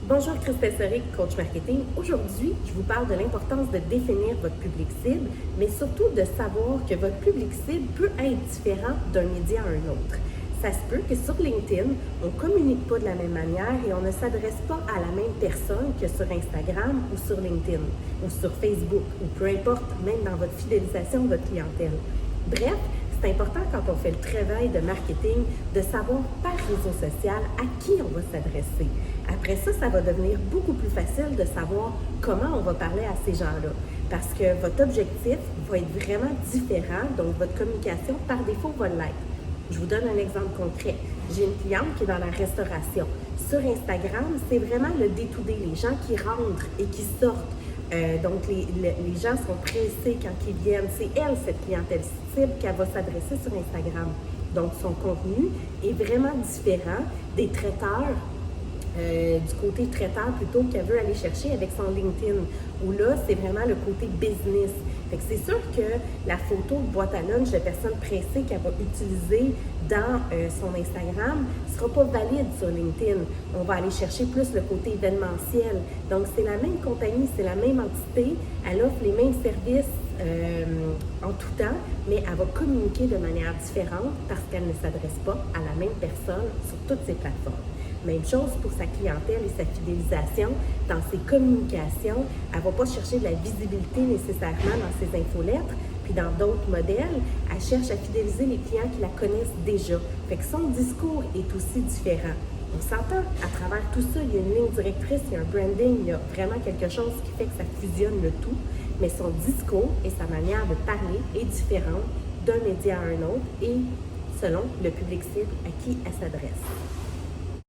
Bonjour, Christelle Soric, coach marketing. Aujourd'hui, je vous parle de l'importance de définir votre public cible, mais surtout de savoir que votre public cible peut être différent d'un média à un autre. Ça se peut que sur LinkedIn, on ne communique pas de la même manière et on ne s'adresse pas à la même personne que sur Instagram ou sur LinkedIn ou sur Facebook ou peu importe, même dans votre fidélisation de votre clientèle. Bref, c'est important quand on fait le travail de marketing de savoir par réseau social à qui on va s'adresser. Après ça, ça va devenir beaucoup plus facile de savoir comment on va parler à ces gens-là. Parce que votre objectif va être vraiment différent, donc votre communication par défaut va l'être. Je vous donne un exemple concret. J'ai une cliente qui est dans la restauration. Sur Instagram, c'est vraiment le day-to-day, les gens qui rentrent et qui sortent. Donc, les gens sont pressés quand ils viennent. C'est elle, cette clientèle cible, qu'elle va s'adresser sur Instagram. Donc, son contenu est vraiment différent des traiteurs, du côté traiteur plutôt qu'elle veut aller chercher avec son LinkedIn, où là, c'est vraiment le côté business. Fait que c'est sûr que la photo de boîte à lunch de personnes pressées qu'elle va utiliser dans son Instagram ne sera pas valide sur LinkedIn. On va aller chercher plus le côté événementiel. Donc, c'est la même compagnie, c'est la même entité, elle offre les mêmes services en tout temps, mais elle va communiquer de manière différente parce qu'elle ne s'adresse pas à la même personne sur toutes ces plateformes. Même chose pour sa clientèle et sa fidélisation. Dans ses communications, elle ne va pas chercher de la visibilité nécessairement dans ses infolettres. Puis dans d'autres modèles, elle cherche à fidéliser les clients qui la connaissent déjà. Fait que son discours est aussi différent. On s'entend, à travers tout ça, il y a une ligne directrice, il y a un branding, il y a vraiment quelque chose qui fait que ça fusionne le tout. Mais son discours et sa manière de parler est différente d'un média à un autre et selon le public cible à qui elle s'adresse.